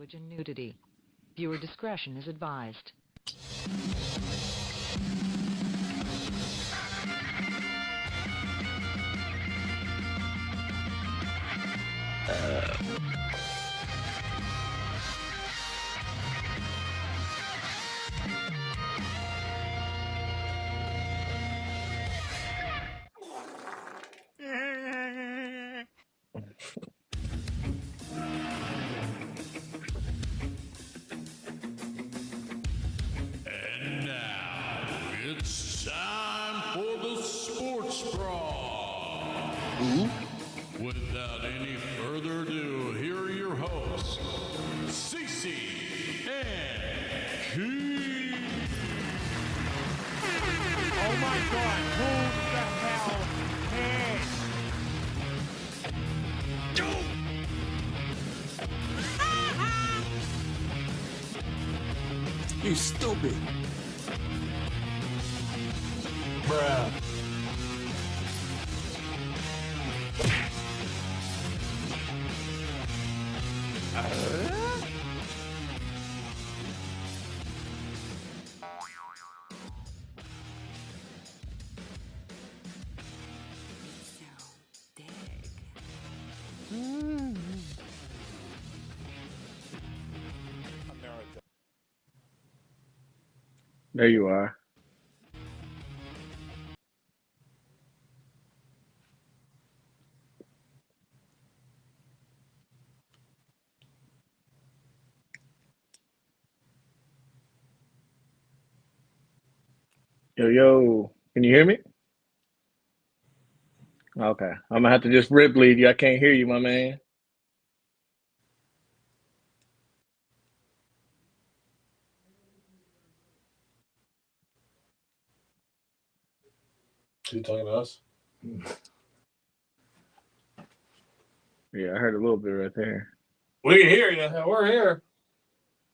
language and nudity. Viewer discretion is advised. And now it's time for the Sports Brawl. Without any further ado, here are your hosts, Cece and Keith. Oh my God, who the hell cares? You stupid. Bruh. There you are. Yo, can you hear me? Okay. I'm gonna have to just rip bleed you. I can't hear you, my man. You talking to us? Yeah, I heard a little bit right there. We can hear you. We're here.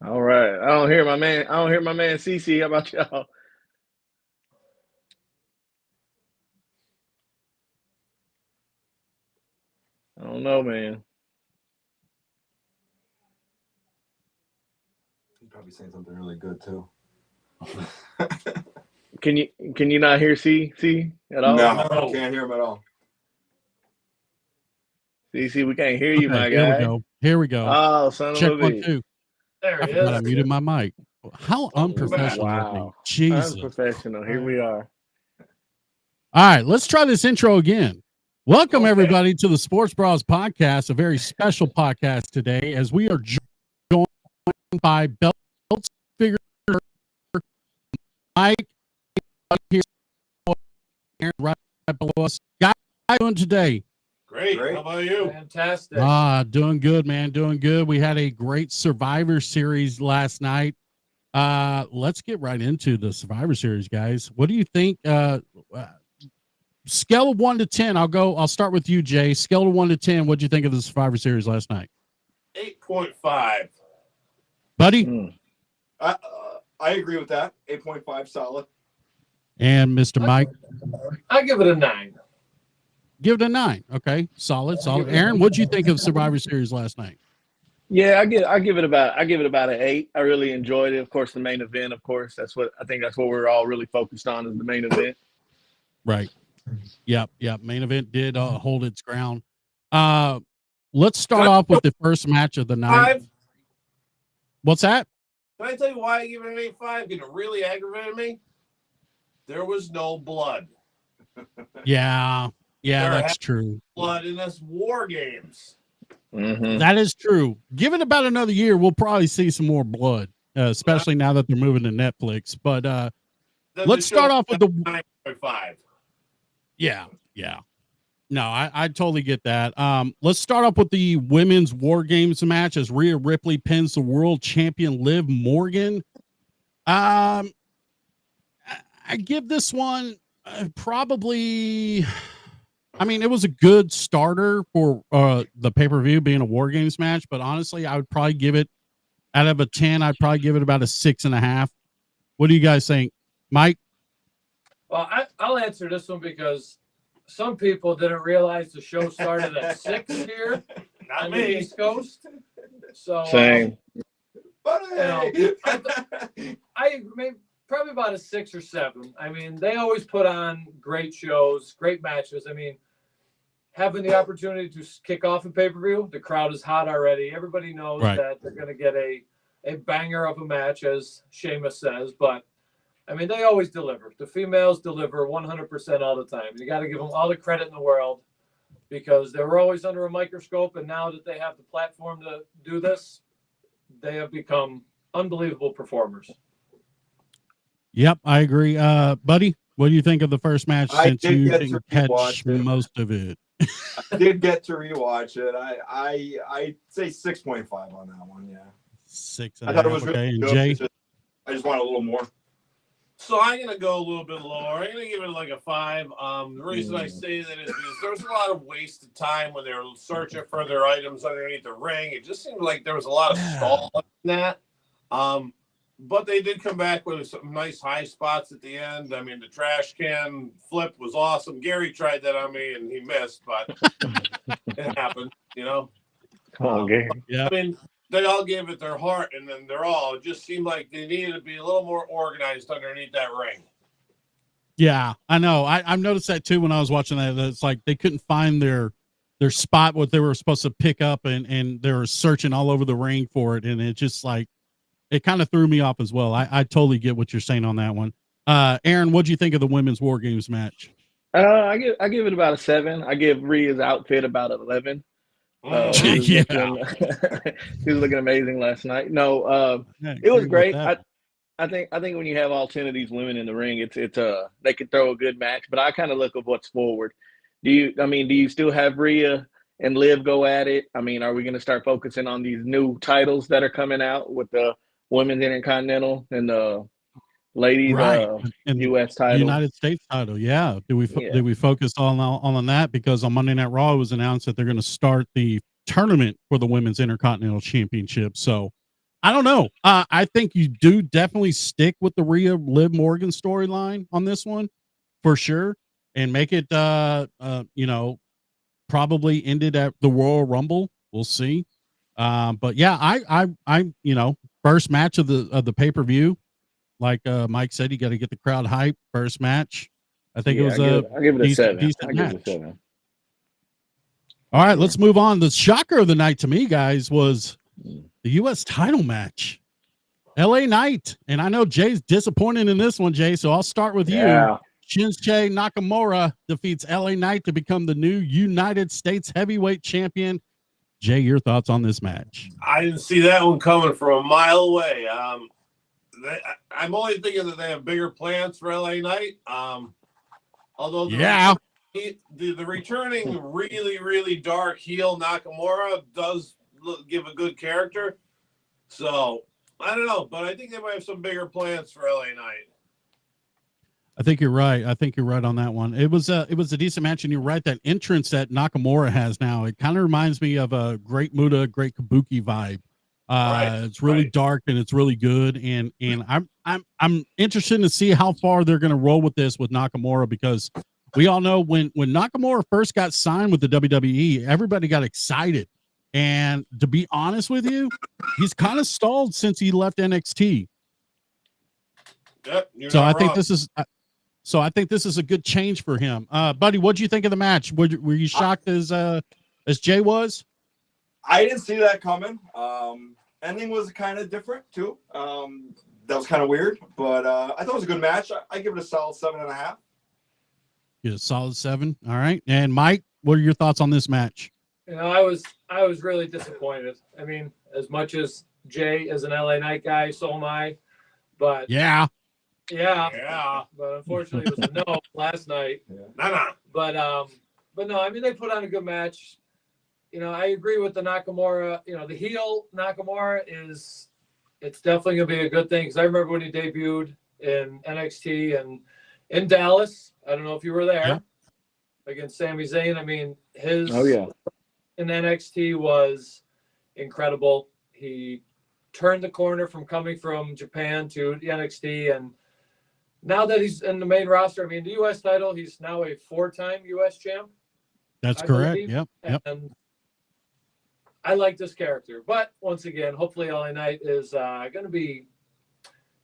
All right. I don't hear my man. I don't hear my man CC. How about y'all? I don't know, man. He's probably saying something really good too. Can you not hear C at all? No, I can't hear him at all. CC, we can't hear you, my Here we guy. go. Here we go. Oh, son Check of a 1, bitch. 2. There I he forgot I is. muted my mic. How unprofessional. Wow. Jesus. Unprofessional. Here we are. All right, let's try this intro again. Welcome, everybody, to the Sports Bras podcast, a very special podcast today, as we are joined by Belt Figure Mike here right below us. Guys, how you doing today? Great. How about you? Fantastic. Doing good, man. Doing good. We had a great Survivor Series last night. Let's get right into the Survivor Series, guys. What do you think? Scale of 1 to 10. I'll start with you, Jay. Scale of 1 to 10. What do you think of the Survivor Series last night? 8.5. Buddy? I agree with that. 8.5 solid. And Mr. Mike? I give it a 9. Give it a 9. Okay. Solid. Aaron, what do you think of Survivor Series last night? Yeah, I give it about an 8. I really enjoyed it. Of course, the main event. Of course, that's what we're all really focused on is the main event. Right. Yep. Main event did hold its ground. Let's start off with the first match of the night. 5. What's that? Can I tell you why I give it an 8.5? Because it really aggravated me. There was no blood. Yeah, There that's had true. Blood in this War Games. Mm-hmm. That is true. Give it about another year, we'll probably see some more blood, especially now that they're moving to Netflix. But Then let's the start show off with the 9.5. yeah. No, I totally get that. Let's start off with the women's War Games match as Rhea Ripley pins the world champion Liv Morgan. I give this one probably. I mean, it was a good starter for the pay-per-view being a War Games match, but honestly, I would probably give it out of a 10. I'd probably give it about a 6.5. What do you guys think, Mike? Well, I'll answer this one because some people didn't realize the show started at 6 here Not on the me. East Coast. So Same. Buddy. I mean, probably about a 6 or 7. I mean, they always put on great shows, great matches. I mean, having the opportunity to kick off a pay-per-view, the crowd is hot already. Everybody knows Right. that they're going to get a banger of a match, as Sheamus says. But, I mean, they always deliver. The females deliver 100% all the time. You got to give them all the credit in the world because they were always under a microscope, and now that they have the platform to do this, they have become unbelievable performers. Yep, I agree. Buddy, what do you think of the first match I since did you get didn't to catch rewatch it. most of it? I did get to rewatch it. I say 6.5 on that one. Yeah, 6 I and a thought it half. was Okay, really and good. Jay? I just want a little more. So I'm gonna go a little bit lower. I'm gonna give it like a 5. The reason I say that is because there was a lot of wasted time when they were searching for their items underneath the ring. It just seemed like there was a lot of stall in that. But they did come back with some nice high spots at the end. I mean, the trash can flip was awesome. Gary tried that on me and he missed, but it happened, you know. Come on, Gary. Yeah. I mean, they all gave it their heart, and then it just seemed like they needed to be a little more organized underneath that ring. Yeah, I know. I've noticed that too when I was watching that. It's like they couldn't find their spot, what they were supposed to pick up, and they were searching all over the ring for it. And it just like, it kind of threw me off as well. I totally get what you're saying on that one. Aaron, what'd you think of the women's War Games match? I give it about a 7. I give Rhea's outfit about 11. She was Yeah. she was looking amazing last night. No, Yeah, it was agree with great. that. I think when you have all 10 of these women in the ring, it's they could throw a good match. But I kind of look at what's forward. Do you still have Rhea and Liv go at it? I mean, are we going to start focusing on these new titles that are coming out with the Women's Intercontinental and the ladies Right. And U.S. title? United States title. Yeah. Did we focus on that? Because on Monday Night Raw it was announced that they're going to start the tournament for the Women's Intercontinental Championship. So I don't know. I think you do definitely stick with the Rhea Liv Morgan storyline on this one for sure, and make it probably ended at the Royal Rumble. We'll see. But yeah, I first match of the pay-per-view, like Mike said, you got to get the crowd hype. First match, I think it was I give it a 7. decent I give it match. a 7. All right, let's move on. The shocker of the night to me, guys, was the U.S. title match. LA Knight, and I know Jay's disappointed in this one, Jay, so I'll start with you. Shinsuke Nakamura defeats LA Knight to become the new United States Heavyweight Champion. Jay, your thoughts on this match? I didn't see that one coming from a mile away. I'm only thinking that they have bigger plans for LA Knight. Although the returning really, really dark heel Nakamura does give a good character. So I don't know, but I think they might have some bigger plans for LA Knight. I think you're right. I think you're right on that one. It was a decent match, and you're right. That entrance that Nakamura has now, it kind of reminds me of a Great Muta, Great Kabuki vibe. It's really dark and it's really good, and I'm interested to see how far they're going to roll with this with Nakamura, because we all know when Nakamura first got signed with the WWE, everybody got excited, and to be honest with you, he's kind of stalled since he left NXT. Yep, so I think this is. So I think this is a good change for him. Buddy, what do you think of the match? Were you shocked as Jay was? I didn't see that coming. Ending was kind of different too. That was kind of weird, but I thought it was a good match. I give it a solid 7.5. Get a solid 7. All right. And Mike, what are your thoughts on this match? I was really disappointed. I mean, as much as Jay is an LA Knight guy, so am I. But yeah. But unfortunately, it was a no last night. No. But no, I mean, they put on a good match. I agree with the Nakamura. The heel Nakamura it's definitely gonna be a good thing, because I remember when he debuted in NXT and in Dallas. I don't know if you were there against Sami Zayn. I mean, his in NXT was incredible. He turned the corner from coming from Japan to the NXT, and now that he's in the main roster, I mean, the U.S. title, he's now a 4-time U.S. champ. That's I correct. believe. Yep. And I like this character. But once again, hopefully LA Knight is going to be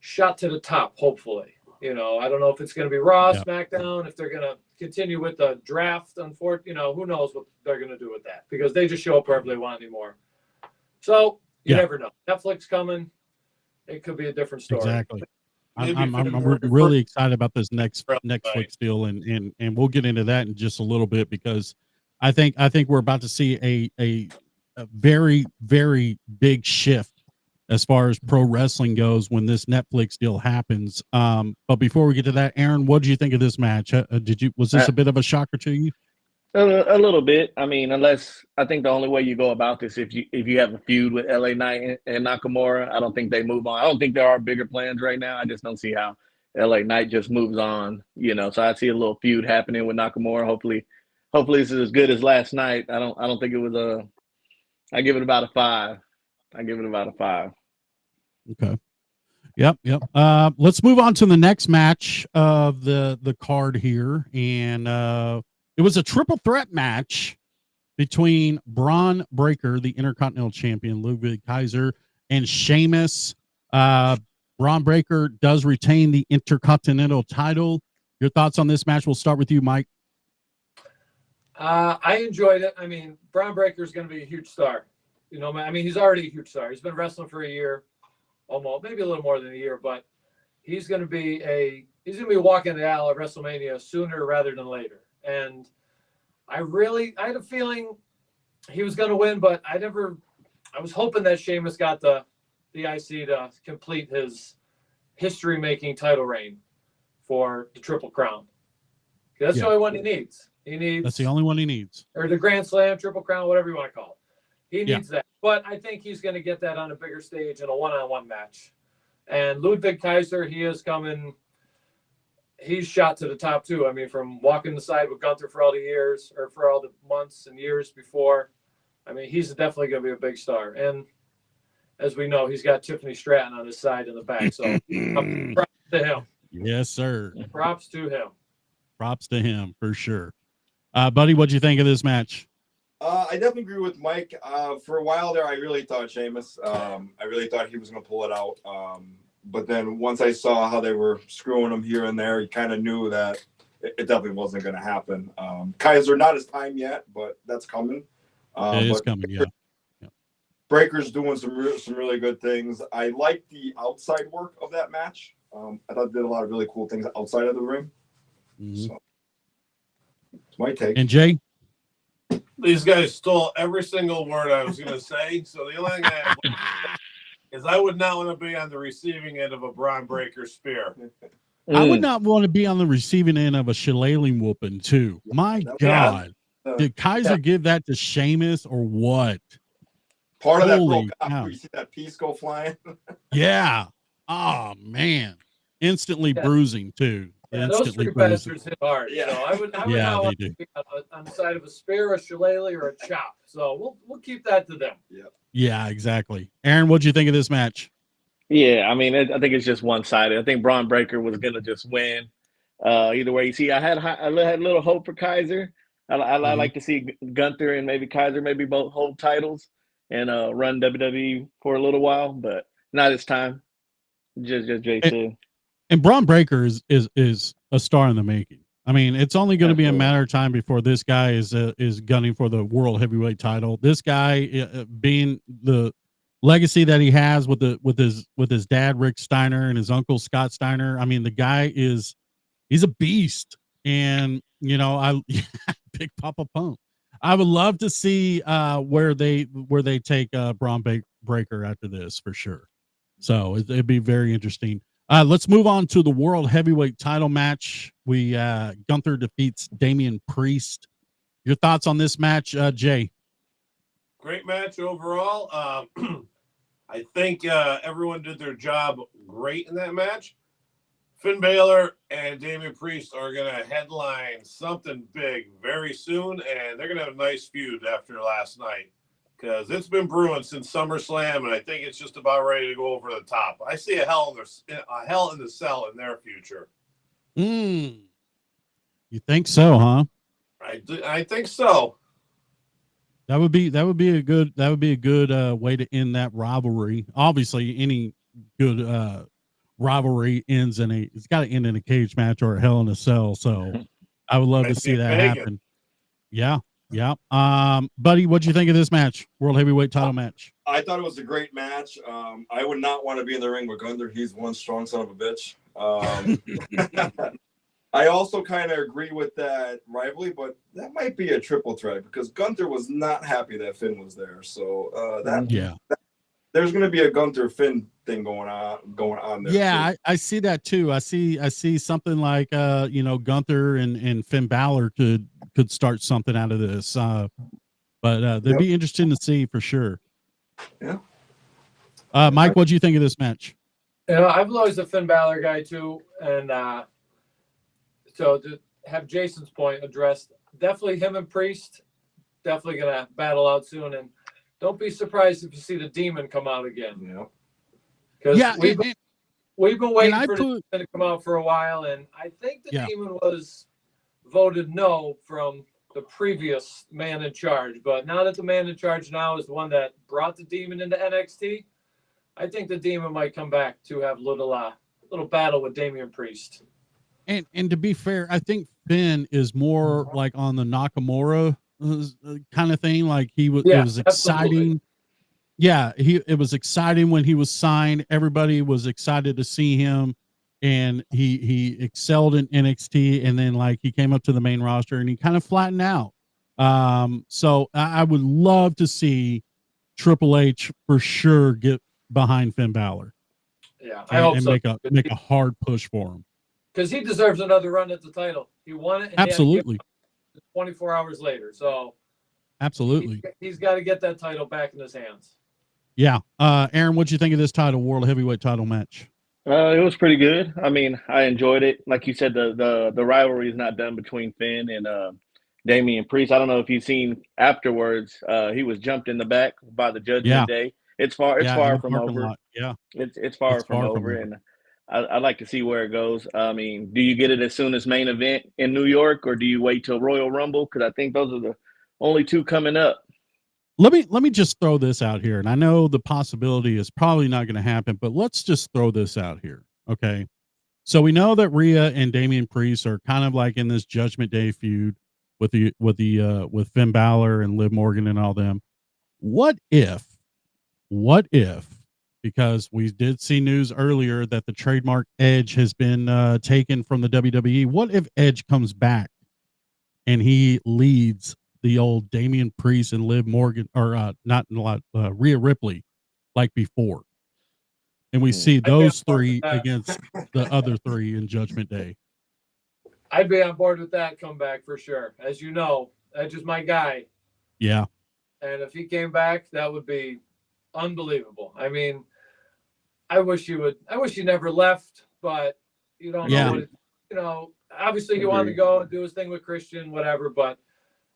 shot to the top, hopefully. You know, I don't know if it's going to be Raw, Yeah. SmackDown, if they're going to continue with the draft. Unfortunately, you know, who knows what they're going to do with that, because they just show up wherever they want anymore. So you never know. Netflix coming. It could be a different story. Exactly. Maybe I'm really excited about this next Netflix deal, and we'll get into that in just a little bit, because I think we're about to see a very, very big shift as far as pro wrestling goes when this Netflix deal happens. But before we get to that, Aaron, what did you think of this match? Was this a bit of a shocker to you? A little bit. I mean, unless I think the only way you go about this, if you have a feud with LA Knight and Nakamura, I don't think they move on. I don't think there are bigger plans right now. I just don't see how LA Knight just moves on, you know. So I see a little feud happening with Nakamura. Hopefully this is as good as last night. I don't think it was I give it about a 5. Okay. Yep. Let's move on to the next match of the card here, and it was a triple threat match between Braun Breaker, the Intercontinental Champion, Ludwig Kaiser, and Sheamus. Braun Breaker does retain the Intercontinental title. Your thoughts on this match? We'll start with you, Mike. I enjoyed it. I mean, Braun Breaker is going to be a huge star. You know, I mean, he's already a huge star. He's been wrestling for a year, almost, maybe a little more than a year, but he's going to be walking the aisle at WrestleMania sooner rather than later. And I had a feeling he was going to win, but I was hoping that Sheamus got the IC to complete his history-making title reign for the Triple Crown. That's the only one he needs. That's the only one he needs. Or the Grand Slam, Triple Crown, whatever you want to call it. He needs that. But I think he's going to get that on a bigger stage in a one-on-one match. And Ludwig Kaiser, he is coming. He's shot to the top too. I mean, from walking the side with Gunther for all the years, or for all the months and years before. I mean, he's definitely going to be a big star. And as we know, he's got Tiffany Stratton on his side in the back. So props to him. Yes, sir. Props to him. Props to him for sure. Buddy, what'd you think of this match? I definitely agree with Mike. For a while there, I really thought Sheamus. I really thought he was going to pull it out. But then once I saw how they were screwing him here and there, you kind of knew that it definitely wasn't going to happen. Kaiser, not his time yet, but that's coming. It is coming, yeah. Breaker's doing some really good things. I like the outside work of that match. I thought it did a lot of really cool things outside of the ring. Mm-hmm. So, it's my take. And Jay? These guys stole every single word I was going to say. So the only thing I would not want to be on the receiving end of a Braun Breaker spear. I would not want to be on the receiving end of a shillelagh whooping too. My God. Did Kaiser give that to Sheamus or what? Part of that Holy broke cow. out. You see that piece go flying? Yeah. Oh, man. Instantly bruising too. Yeah, those Instantly three bruising. bastards hit hard. Yeah. So I would Yeah, not they want do. to be on the side of a spear, a shillelagh, or a chop. So we'll keep that to them. Yeah, exactly. Aaron, what'd you think of this match? Yeah, I mean, I think it's just one-sided. I think Braun Breaker was going to just win. Either way, you see, I had a little hope for Kaiser. I like to see Gunther and maybe Kaiser maybe both hold titles and run WWE for a little while, but not this time. Just Jay said. And Braun Breaker is a star in the making. I mean, it's only going to be a matter of time before this guy is gunning for the world heavyweight title. This guy, being the legacy that he has with his dad Rick Steiner and his uncle Scott Steiner. I mean, the guy he's a beast. And you know, Big Papa Pump. I would love to see where they take Braun Breaker after this for sure. So it'd be very interesting. Let's move on to the world heavyweight title match. Gunther defeats Damian Priest. Your thoughts on this match, Jay? Great match overall. I think everyone did their job great in that match. Finn Balor and Damian Priest are going to headline something big very soon, and they're going to have a nice feud after last night because it's been brewing since SummerSlam, and I think it's just about ready to go over the top. I see a hell in the cell in their future. You think so, huh? I think so. That would be a good way to end that rivalry. Obviously, any good rivalry ends in it's got to end in a cage match or a Hell in a Cell. So I would love to see that happen. Yeah, yeah. Buddy, what'd you think of this match? World Heavyweight Title match. I thought it was a great match. I would not want to be in the ring with Gunther. He's one strong son of a bitch. I also kind of agree with that rivalry, but that might be a triple threat because Gunther was not happy that Finn was there. So there's going to be a Gunther Finn thing going on there. Yeah, I see that too. I see something like Gunther and Finn Balor could start something out of this. But they'd be interesting to see for sure. Yeah. Mike, what do you think of this match? I'm always a Finn Balor guy too, and so to have Jason's point addressed, definitely him and Priest, definitely gonna battle out soon, and don't be surprised if you see the Demon come out again. Yeah. Because we've been waiting for the Demon to come out for a while, and I think the Demon was voted no from the previous man in charge. But now that the man in charge now is the one that brought the Demon into NXT, I think the Demon might come back to have a little battle with Damian Priest. And to be fair, I think Finn is more like on the Nakamura kind of thing. Like it was exciting. Absolutely. Yeah, it was exciting when he was signed. Everybody was excited to see him, and he excelled in NXT. And then like he came up to the main roster and he kind of flattened out. So I would love to see Triple H for sure get behind Finn Balor. Yeah, I hope so. Make a hard push for him. Because he deserves another run at the title. He won it. And absolutely. 24 hours later. So absolutely. He's got to get that title back in his hands. Yeah. Aaron, what'd you think of this World Heavyweight Title match? It was pretty good. I mean, I enjoyed it. Like you said, the rivalry is not done between Finn and Damian Priest. I don't know if you've seen afterwards. He was jumped in the back by the Judgment Day. It's far from over. Yeah. It's far from over. And I'd like to see where it goes. I mean, do you get it as soon as main event in New York, or do you wait till Royal Rumble? Because I think those are the only two coming up. Let me just throw this out here, and I know the possibility is probably not going to happen, but let's just throw this out here, okay? So we know that Rhea and Damian Priest are kind of like in this Judgment Day feud with Finn Balor and Liv Morgan and all them. What if? Because we did see news earlier that the trademark Edge has been taken from the WWE. What if Edge comes back and he leads the old Damian Priest and Liv Morgan, or Rhea Ripley, like before, and we see those three against the other three in Judgment Day? I'd be on board with that comeback for sure. As you know, Edge is my guy. Yeah. And if he came back, that would be unbelievable. I mean, I wish he never left, but you don't know. Obviously he wanted to go and do his thing with Christian, whatever, but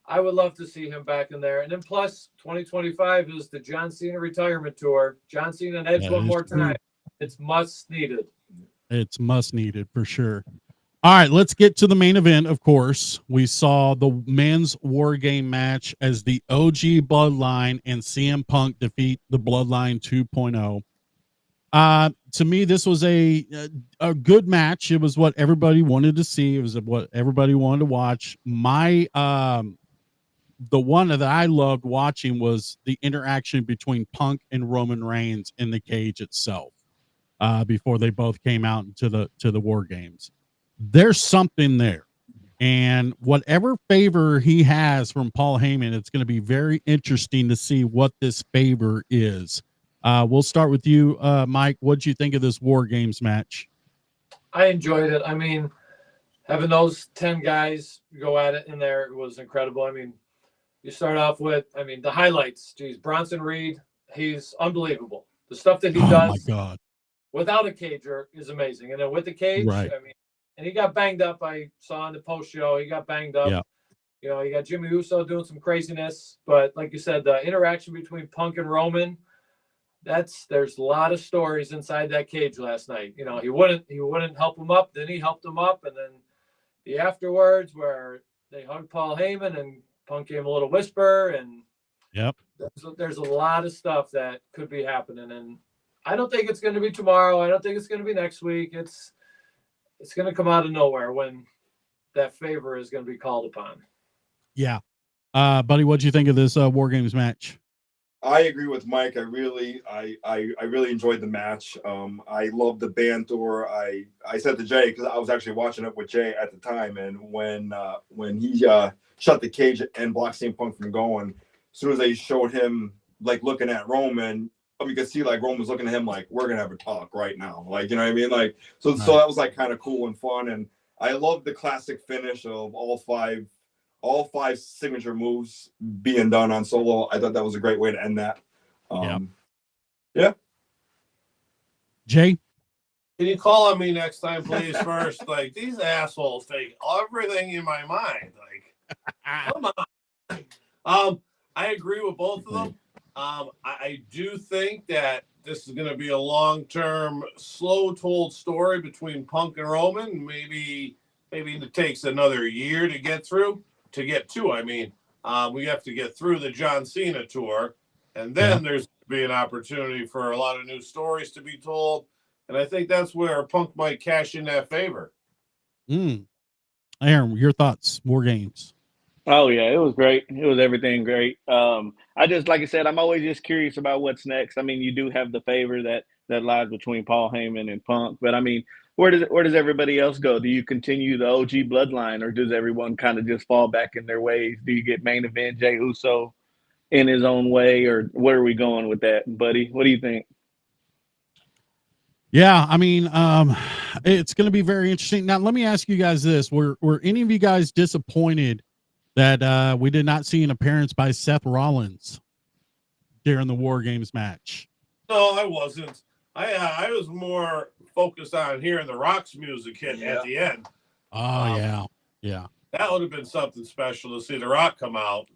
I would love to see him back in there. And then plus 2025 is the John Cena retirement tour. John Cena and Edge one more time. It's much needed. It's must needed for sure. All right, let's get to the main event. Of course, we saw the men's War Game match as the OG Bloodline and CM Punk defeat the Bloodline 2.0. To me, this was a good match. It was what everybody wanted to see. It was what everybody wanted to watch. The one that I loved watching was the interaction between Punk and Roman Reigns in the cage itself, before they both came out to the War Games. There's something there, and whatever favor he has from Paul Heyman, it's going to be very interesting to see what this favor is. We'll start with you, Mike. What'd you think of this War Games match? I enjoyed it. I mean, having those 10 guys go at it in there was incredible. I mean, you start off with, the highlights. Geez, Bronson Reed, he's unbelievable. The stuff that he does without a cager is amazing. And then with the cage, right. And he got banged up. I saw in the post show, he got banged up. Yeah. You got Jimmy Uso doing some craziness. But like you said, the interaction between Punk and Roman, there's a lot of stories inside that cage last night. He wouldn't help him up. Then he helped him up. And then the afterwards where they hugged Paul Heyman and Punk gave him a little whisper. And Yep. There's a lot of stuff that could be happening, and I don't think it's going to be tomorrow. I don't think it's going to be next week. It's going to come out of nowhere when that favor is going to be called upon. Yeah. Buddy, what'd you think of this War Games match? I agree with Mike. I really enjoyed the match. I love the banter. I said to Jay, because I was actually watching it with Jay at the time, and when he shut the cage and blocked CM Punk from going, as soon as they showed him like looking at Roman, you could see like Roman was looking at him like, we're gonna have a talk right now, like, you know what I mean, like, so that was like kind of cool and fun. And I love the classic finish of all five signature moves being done on Solo. I thought that was a great way to end that. Yeah. Jay? Can you call on me next time, please? First, like, these assholes take everything in my mind. Like, come on. I agree with both of them. I do think that this is going to be a long-term, slow-told story between Punk and Roman. Maybe it takes another year to get through. I mean, we have to get through the John Cena tour, and then there's going to be an opportunity for a lot of new stories to be told. And I think that's where Punk might cash in that favor. Aaron, your thoughts? War Games. Oh yeah, it was great. It was everything great. I just, like I said, I'm always just curious about what's next. I mean, you do have the favor that lies between Paul Heyman and Punk, but I mean, where does everybody else go? Do you continue the OG bloodline, or does everyone kind of just fall back in their ways? Do you get main event Jey Uso in his own way, or where are we going with that, buddy? What do you think? Yeah, I mean, it's going to be very interesting. Now, let me ask you guys this: Were any of you guys disappointed that we did not see an appearance by Seth Rollins during the War Games match? No, I wasn't. I was more focused on hearing the Rock's music hit at the end. Oh, yeah. That would have been something special to see the Rock come out.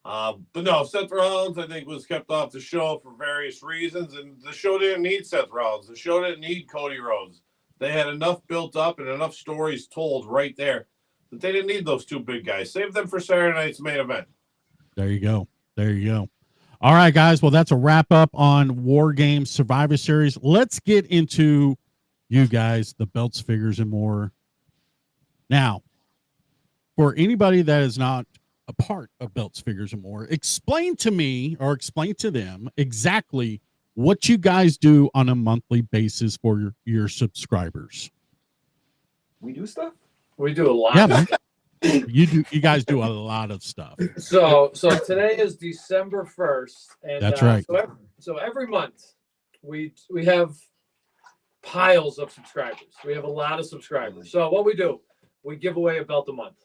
But no, Seth Rollins, I think, was kept off the show for various reasons, and the show didn't need Seth Rollins. The show didn't need Cody Rhodes. They had enough built up and enough stories told right there that they didn't need those two big guys. Save them for Saturday night's main event. There you go. All right, guys. Well, that's a wrap up on War Games Survivor Series. Let's get into you guys, the belts, figures, and more. Now, for anybody that is not a part of belts, figures, and more, explain to me or explain to them exactly what you guys do on a monthly basis for your subscribers. We do stuff. We do a lot. Yeah, man. You guys do a lot of stuff. So today is December 1st, and that's right. So every month we have piles of subscribers. We have a lot of subscribers. So what we do, we give away a belt a month.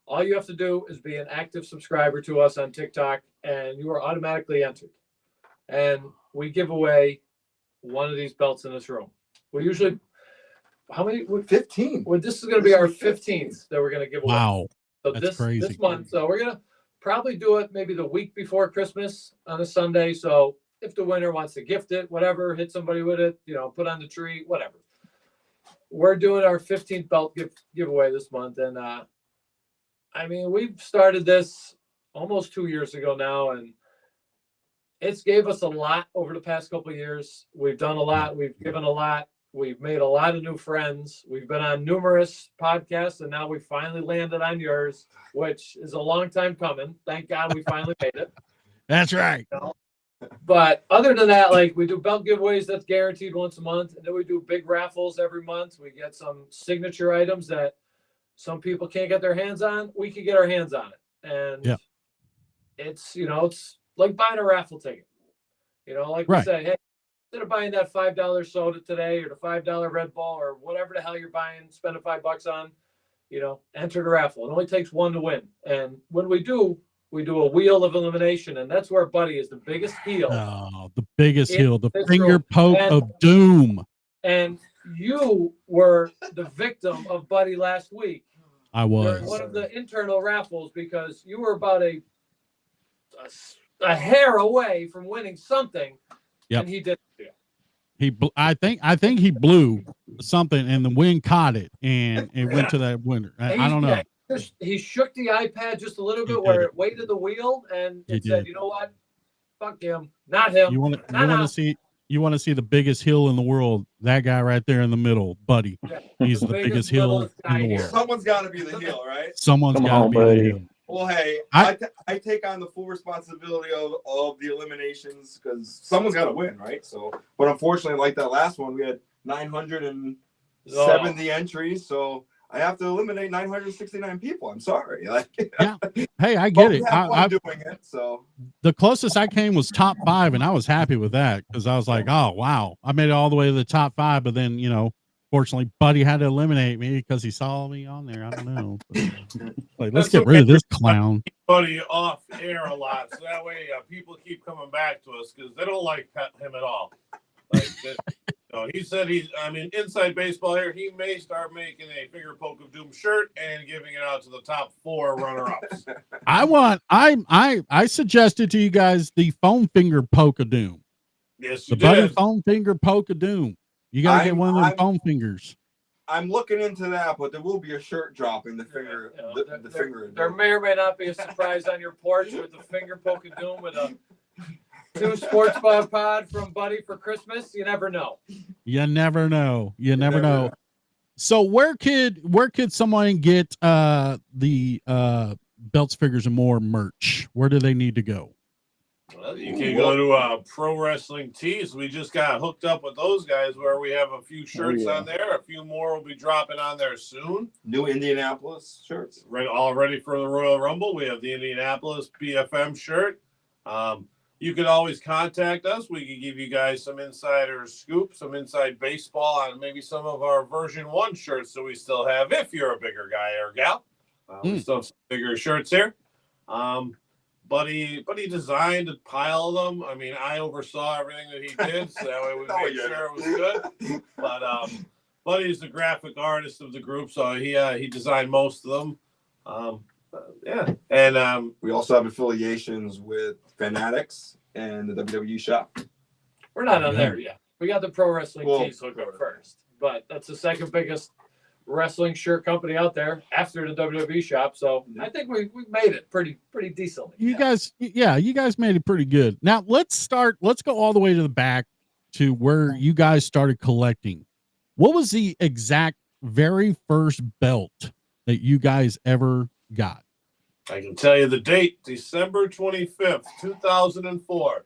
All you have to do is be an active subscriber to us on TikTok, and you are automatically entered. And we give away one of these belts in this room. We usually, how many? 15. Well, this is going to be our 15th that we're going to give away. Wow. So That's crazy. This month. So we're going to probably do it maybe the week before Christmas on a Sunday. So if the winner wants to gift it, whatever, hit somebody with it, put on the tree, whatever. We're doing our 15th belt giveaway this month. And, I mean, we've started this almost 2 years ago now, and it's gave us a lot over the past couple of years. We've done a lot. We've given a lot. We've made a lot of new friends. We've been on numerous podcasts, and now we finally landed on yours, which is a long time coming. Thank God we finally made it. That's right. But other than that, like, we do belt giveaways that's guaranteed once a month, and then we do big raffles every month. We get some signature items that some people can't get their hands on. We can get our hands on it. And it's, it's like buying a raffle ticket. Like we say, hey, instead of buying that $5 soda today or the $5 Red Bull or whatever the hell you're buying, spend $5 on, enter the raffle. It only takes one to win. And when we do a wheel of elimination, and that's where Buddy is the biggest heel. Oh, the biggest heel, the finger poke of doom. And you were the victim of Buddy last week. I was. During one of the internal raffles, because you were about a hair away from winning something. Yep. And he did. I think he blew something, and the wind caught it, and it went to that winner. I don't know. he shook the iPad just a little He bit did where it. it weighted the wheel, and He it said, did. "You know what? Fuck him, not him." You want to No. see the biggest hill in the world? That guy right there in the middle, buddy. Yeah. He's the biggest hill littlest guy in the here. world. Someone's got to be the heel, right? Someone's Come got to on, be the buddy. hill. Well, hey, I- I take on the full responsibility of the eliminations because someone's got to win, right? So, but unfortunately, like that last one, we had 970 entries, so I have to eliminate 969 people. I'm sorry. Like, Hey, I but get we it. have fun I doing it. So, the closest I came was top 5, and I was happy with that because I was like, oh wow, I made it all the way to the top 5. But then, fortunately, Buddy had to eliminate me because he saw me on there. I don't know. Like, let's That's get rid of okay. this clown. Buddy off air a lot, so that way people keep coming back to us because they don't like him at all. Like, he said inside baseball here, he may start making a finger poke of doom shirt and giving it out to the top 4 runner-ups. I suggested to you guys the foam finger poke of doom. Yes, The you Buddy did. foam finger poke of doom. You gotta get one of them I'm- foam fingers. I'm looking into that, but there will be a shirt dropping the finger. The finger. There may or may not be a surprise on your porch with the finger poke of doom with a 2 sports pod from Buddy for Christmas. You never know. You never know. You never know. So where could someone get the belts, figures, and more merch? Where do they need to go? Well, you can go to Pro Wrestling Tees. We just got hooked up with those guys where we have a few shirts on there. A few more will be dropping on there soon. New Indianapolis shirts. All ready for the Royal Rumble. We have the Indianapolis BFM shirt. You can always contact us. We can give you guys some insider scoop, some inside baseball on maybe some of our version 1 shirts that we still have if you're a bigger guy or gal. We still have some bigger shirts here. Buddy designed a pile of them. I mean, I oversaw everything that he did, so that way we made sure it was good. But Buddy's the graphic artist of the group, so he designed most of them. And We also have affiliations with Fanatics and the WWE shop. We're not on there yet. We got the Pro Wrestling Well, Tees hooked up first, but that's the second biggest wrestling shirt company out there after the WWE shop. So I think we made it pretty decently. You guys made it pretty good. Now let's go all the way to the back to where you guys started collecting. What was the exact very first belt that you guys ever got? I can tell you the date, December 25th, 2004.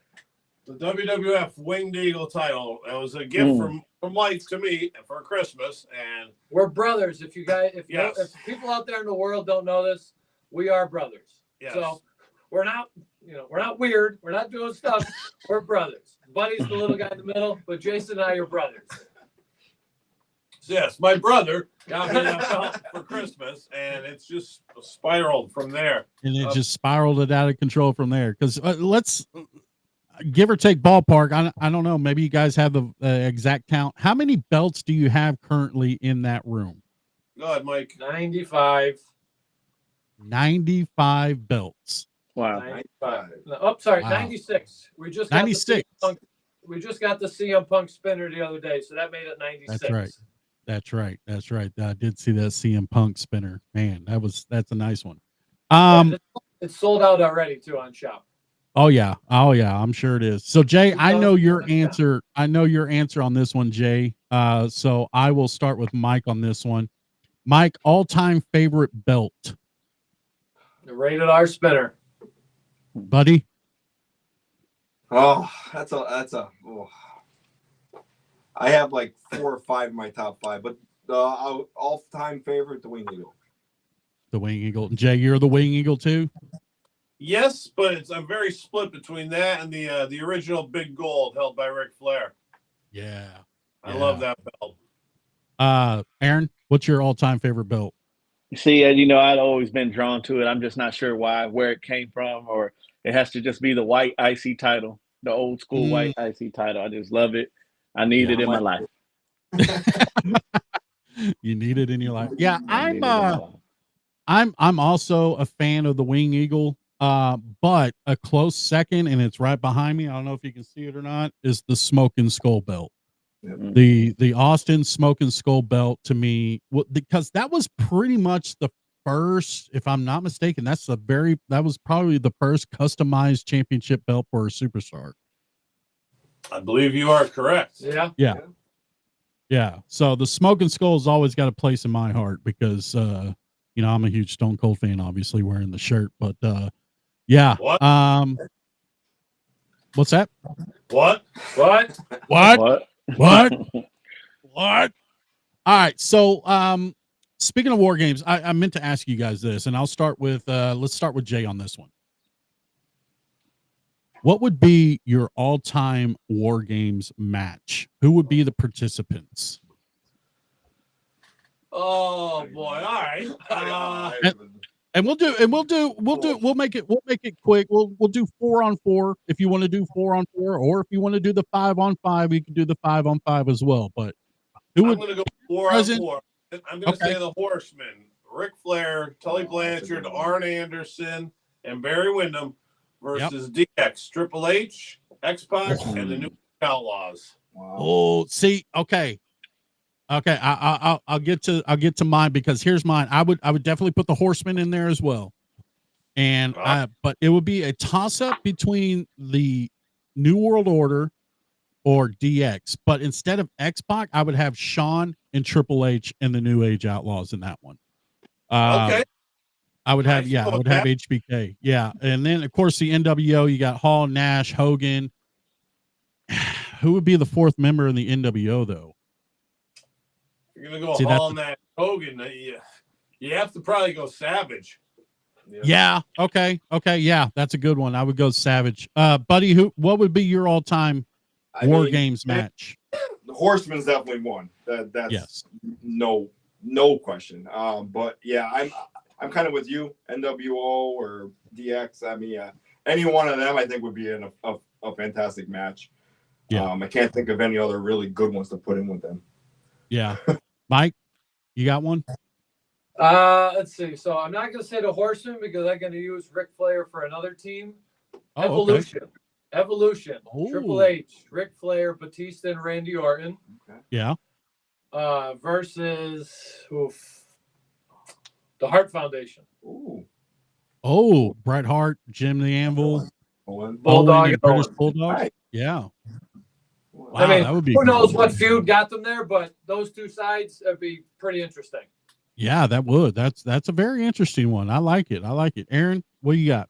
The WWF Winged Eagle title. It was a gift from Mike to me for Christmas, and We're brothers. If Yes. if people out there in the world don't know this, we are brothers. Yes. So we're not weird. We're not doing stuff. We're brothers. Buddy's the little guy in the middle, but Jason and I are brothers. yes, my brother got me that belt for Christmas, and it's just spiraled from there. And it just spiraled it out of control from there. Because let's give or take ballpark. I don't know. Maybe you guys have the exact count. How many belts do you have currently in that room? Go ahead, Mike. 95. 95 belts. Wow. 95. No, oh, sorry, Wow. 96. We just got 96. We just got the CM Punk spinner the other day, so that made it 96. That's right. I did see that CM Punk spinner. Man, that's a nice one. It's sold out already too on shop. Oh yeah. I'm sure it is. So Jay, I know your answer. I know your answer on this one, Jay. So I will start with Mike on this one. Mike, all-time favorite belt, The Rated R spinner. buddy. Oh, that's a. Oh. I have like 4 or 5 in my top 5, but all-time favorite, the Wing Eagle. The Wing Eagle. Jay, you're the Wing Eagle too. Yes, but I'm very split between that and the original Big Gold held by Ric Flair. Yeah. I love that belt. Aaron, what's your all-time favorite belt? See, I'd always been drawn to it. I'm just not sure where it came from, or it has to just be the white IC title, the old school white IC title. I just love it. I need it in my life. You need it in your life. Yeah, I need it in my life. I'm also a fan of the Wing Eagle. But a close second, and it's right behind me. I don't know if you can see it or not, is the Smoking Skull belt. Yep. The Austin Smoking Skull belt to me, because that was pretty much the first, if I'm not mistaken, that was probably the first customized championship belt for a superstar. I believe you are correct. Yeah. Yeah. So the Smoking Skull's always got a place in my heart because I'm a huge Stone Cold fan, obviously wearing the shirt, but yeah. What? What's that? What? What? All right. So speaking of war games, I meant to ask you guys this, and I'll start with let's start with Jay on this one. What would be your all-time war games match? Who would be the participants? Oh boy! All right. And we'll make it quick. We'll do 4-on-4 if you want to do 4-on-4, or if you want to do the 5-on-5, we can do the 5-on-5 as well. But I'm going to go 4-on-4. I'm going to Okay. say the Horsemen: Ric Flair, Tully Blanchard, Arn Anderson, and Barry Windham versus DX, Triple H, X-Pac, and the New Outlaws. Wow. Oh, see, okay. I'll get to mine because here's mine. I would definitely put the Horsemen in there as well, and but it would be a toss up between the New World Order or DX. But instead of X-Pac, I would have Shawn and Triple H and the New Age Outlaws in that one. Okay. I would have HBK. Yeah, and then of course the NWO. You got Hall, Nash, Hogan. Who would be the fourth member in the NWO though? You're going to go Hall, Nash, Hogan. You have to probably go Savage. Yeah. Okay. Yeah, that's a good one. I would go Savage. Buddy, what would be your all-time war games match? The Horseman's definitely one. That's yes. No question. But yeah, I'm kind of with you. NWO or DX. I mean, any one of them I think would be a fantastic match. Yeah. I can't think of any other really good ones to put in with them. Yeah. Mike, you got one? Let's see. So I'm not going to say the Horsemen because I'm going to use Ric Flair for another team. Evolution. Okay. Evolution. Ooh. Triple H, Ric Flair, Batista, and Randy Orton. Okay. Yeah. Versus the Hart Foundation. Ooh. Oh, Bret Hart, Jim the Anvil, Bulldog and British Bulldog. Right. Yeah. Wow, I mean, that would be who knows cool. what feud got them there, but those two sides would be pretty interesting. Yeah, that would. That's a very interesting one. I like it. Aaron, what do you got?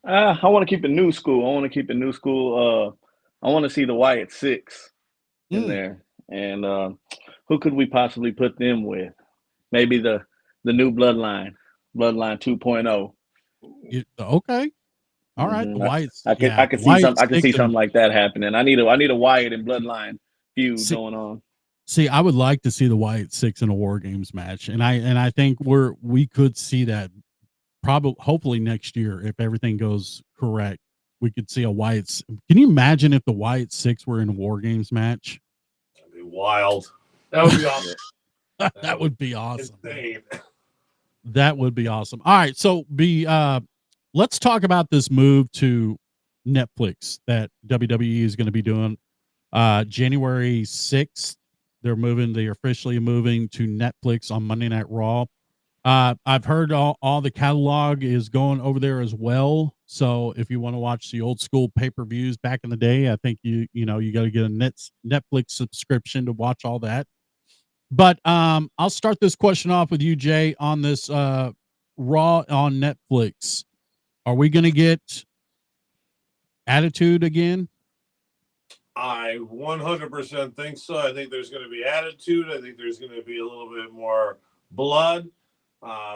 I want to keep it new school. I want to see the Wyatt Six in there, and who could we possibly put them with? Maybe the new Bloodline 2.0. Okay. All right. Mhm. The Whites. I can see something like that happening. I need a Wyatt and Bloodline feud going on. See, I would like to see the Wyatt Six in a War Games match, and I think we could see that hopefully next year if everything goes correct. We could see a Wyatt. Can you imagine if the Wyatt Six were in a War Games match? That'd be wild. That would be awesome. That would be awesome. Insane. That would be awesome. All right, so let's talk about this move to Netflix that WWE is going to be doing January 6th. They're officially moving to Netflix on Monday Night Raw. I've heard all the catalog is going over there as well. So if you want to watch the old school pay-per-views back in the day, I think you got to get a Netflix subscription to watch all that. But I'll start this question off with you, Jay, on this Raw on Netflix. Are we going to get Attitude again? I 100% think so. I think there's going to be attitude. I think there's going to be a little bit more blood,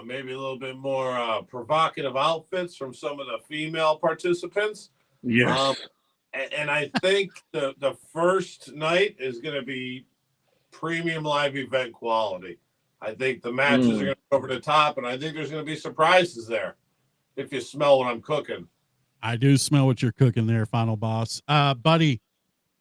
maybe a little bit more provocative outfits from some of the female participants. Yes. And I think the first night is going to be premium live event quality. I think the matches are going to go over the top, and I think there's going to be surprises there. If you smell what I'm cooking. I do smell what you're cooking there, Final Boss. Buddy,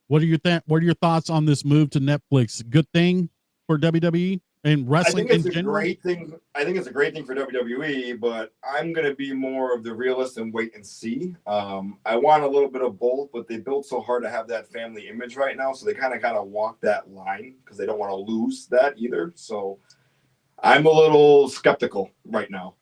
what are your thoughts on this move to Netflix? Good thing for WWE and wrestling in general? I think it's a great thing for WWE, but I'm going to be more of the realist and wait and see. I want a little bit of both, but they built so hard to have that family image right now, so they kind of walk that line because they don't want to lose that either. So I'm a little skeptical right now.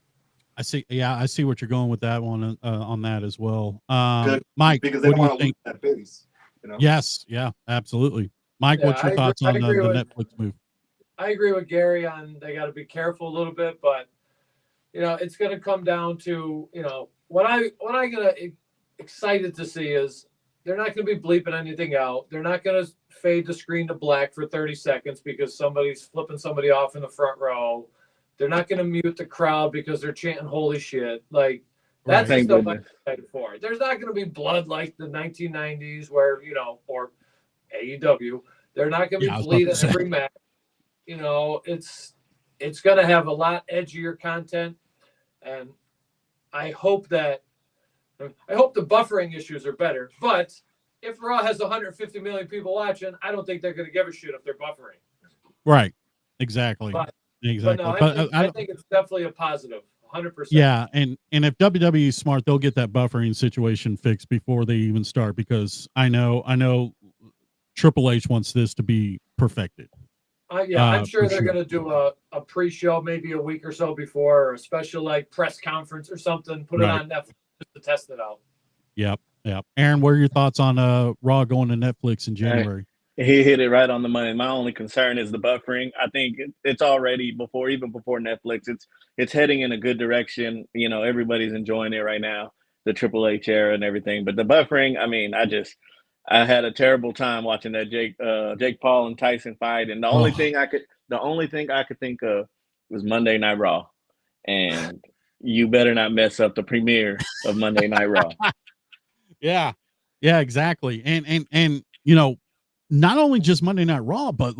I see. Yeah, I see what you're going with that one on that as well. Good, Mike, because they what don't do you want to lose think? that base. You know? Yes, yeah, absolutely. Mike, Yeah, what's your I thoughts agree- on I the agree with- Netflix move? I agree with Gary on they got to be careful a little bit, but it's going to come down to what I get excited to see is they're not going to be bleeping anything out. They're not going to fade the screen to black for 30 seconds because somebody's flipping somebody off in the front row. They're not going to mute the crowd because they're chanting "Holy shit!" Like that's the Thank stuff I'm goodness. excited for. There's not going to be blood like the 1990s where or AEW. They're not going to Yeah, I be was about to bleeding say. every match. It's going to have a lot edgier content, and I hope the buffering issues are better. But if Raw has 150 million people watching, I don't think they're going to give a shit if they're buffering. Right. Exactly. But Exactly. no, But I think it's definitely a positive, 100%. yeah, and if WWE is smart, they'll get that buffering situation fixed before they even start, because I know Triple H wants this to be perfected. I'm sure for they're sure. going to do a pre-show maybe a week or so before, or a special press conference or something. Put Right. it on Netflix just to test it out. Yep. Aaron, what are your thoughts on Raw going to Netflix in January? He hit it right on the money. My only concern is the buffering. I think it's already even before Netflix. It's heading in a good direction. Everybody's enjoying it right now, the Triple H era and everything. But the buffering, I mean, I had a terrible time watching that Jake Paul and Tyson fight, and the only thing I could think of was Monday Night Raw, and you better not mess up the premiere of Monday Night Raw. Yeah, exactly. And not only just Monday Night Raw, but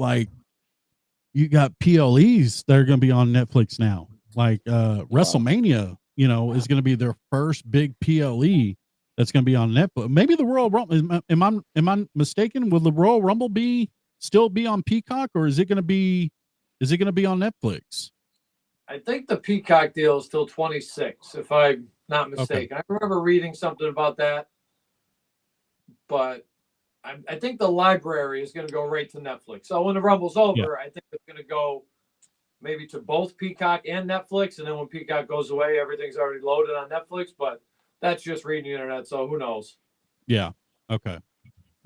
you got PLEs that are going to be on Netflix now. WrestleMania, is going to be their first big PLE that's going to be on Netflix. Maybe the Royal Rumble. Am I mistaken? Will the Royal Rumble still be on Peacock, or is it going to be on Netflix? I think the Peacock deal is till 26, if I'm not mistaken. I remember reading something about that, but I think the library is going to go right to Netflix. So when the Rumble's over, I think it's going to go maybe to both Peacock and Netflix, and then when Peacock goes away, everything's already loaded on Netflix. But that's just reading the internet, so who knows? Yeah. Okay.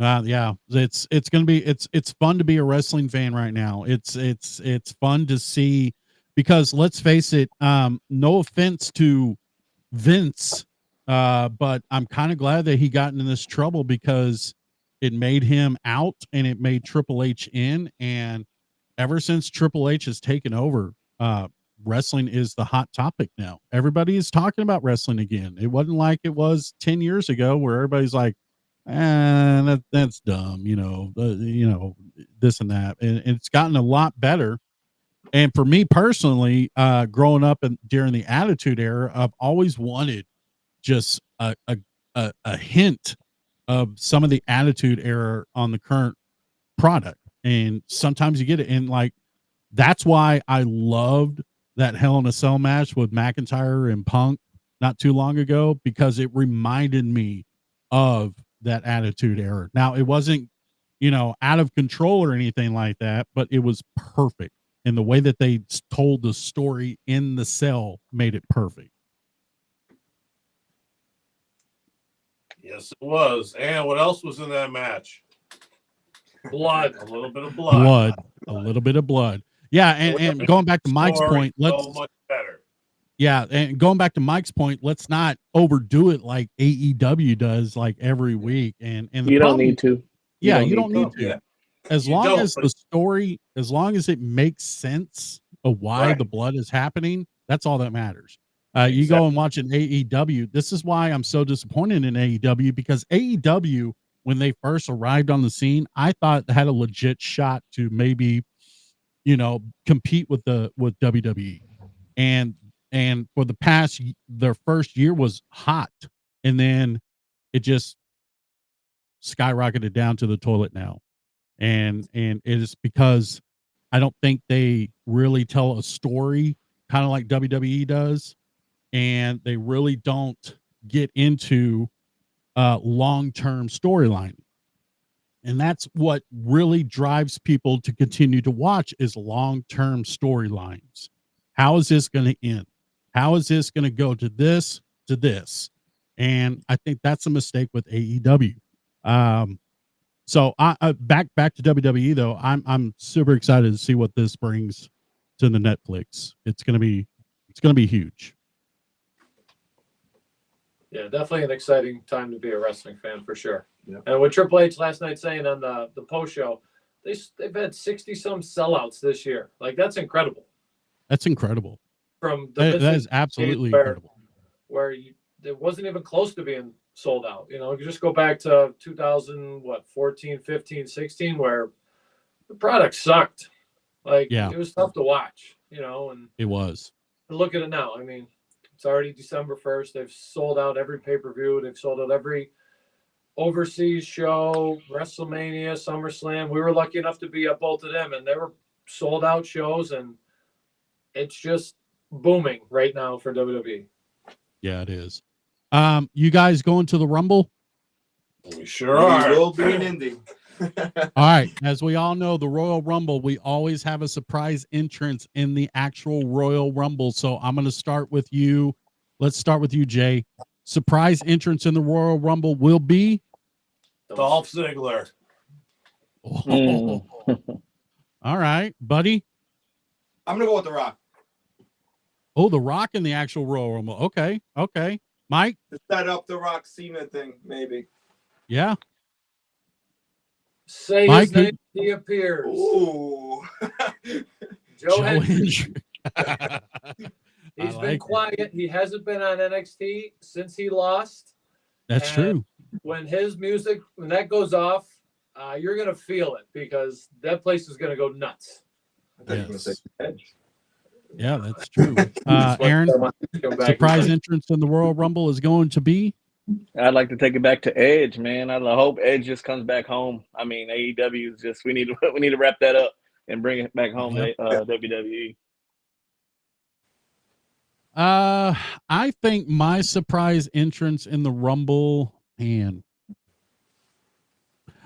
Yeah. It's gonna be it's fun to be a wrestling fan right now. It's fun to see, because let's face it, no offense to Vince, but I'm kind of glad that he got into this trouble, because it made him out and it made Triple H in. And ever since Triple H has taken over, wrestling is the hot topic now. Everybody is talking about wrestling again. It wasn't like it was 10 years ago where everybody's like, that's dumb, this and that. And it's gotten a lot better. And for me personally, growing up during the Attitude Era, I've always wanted just a hint of some of the Attitude Era on the current product. And sometimes you get it. And that's why I loved that Hell in a Cell match with McIntyre and Punk not too long ago, because it reminded me of that Attitude Era. Now, it wasn't, out of control or anything like that, but it was perfect. And the way that they told the story in the cell made it perfect. Yes, it was. And what else was in that match? Blood. A little bit of blood. A little bit of blood. Yeah, and going back to Mike's point, so much better. Yeah, and going back to Mike's point, let's not overdo it like AEW does every week. And You don't need to. Yeah, you don't need to. Yeah. As You long don't, as but- the story, as long as it makes sense of why Right. the blood is happening, that's all that matters. You go and watch an AEW. This is why I'm so disappointed in AEW, because AEW, when they first arrived on the scene, I thought they had a legit shot to maybe, compete with WWE. And for the past, their first year was hot, and then it just skyrocketed down to the toilet now. And it is because I don't think they really tell a story kind of like WWE does, and they really don't get into long-term storyline. And that's what really drives people to continue to watch, is long-term storylines. How is this going to end? How is this going to go to this, to this? And I think that's a mistake with AEW. So I back to WWE though. I'm super excited to see what this brings to the Netflix. It's gonna be huge. Yeah, definitely an exciting time to be a wrestling fan for sure. Yeah. And with Triple H last night saying on the post show, they've had 60 some sellouts this year. Like that's incredible. That's incredible. From the That is absolutely incredible. Where it wasn't even close to being sold out. You just go back to 2014, 15, 16, where the product sucked. Like it was tough to watch. And It was. look at it now. I mean, it's already December 1st. They've sold out every pay-per-view. They've sold out every overseas show, WrestleMania, SummerSlam. We were lucky enough to be at both of them, and they were sold out shows, and it's just booming right now for WWE. Yeah, it is. You guys going to the Rumble? We sure are. We will be in Indy. All right. As we all know, the Royal Rumble, we always have a surprise entrance in the actual Royal Rumble. So I'm going to start with you. Let's start with you, Jay. Surprise entrance in the Royal Rumble will be Dolph Ziggler. Oh. All right, buddy. I'm gonna go with The Rock. Oh, The Rock in the actual Royal Rumble. Okay. Mike? To set up the Rock Cena thing, maybe. Yeah. Say Mike, his name, he appears. Ooh. Joe Joe Hendry. Hendry. He's I been like quiet. He hasn't been on NXT since he lost. That's true. When his music, when that goes off, you're going to feel it because that place is going to go nuts. I thought you were gonna say Edge. Yeah, that's true. Aaron, surprise entrance in the Royal Rumble is going to be? I'd like to take it back to Edge, man. I hope Edge just comes back home. I mean, AEW is just we need to wrap that up and bring it back home to WWE. I think my surprise entrance in the Rumble, man,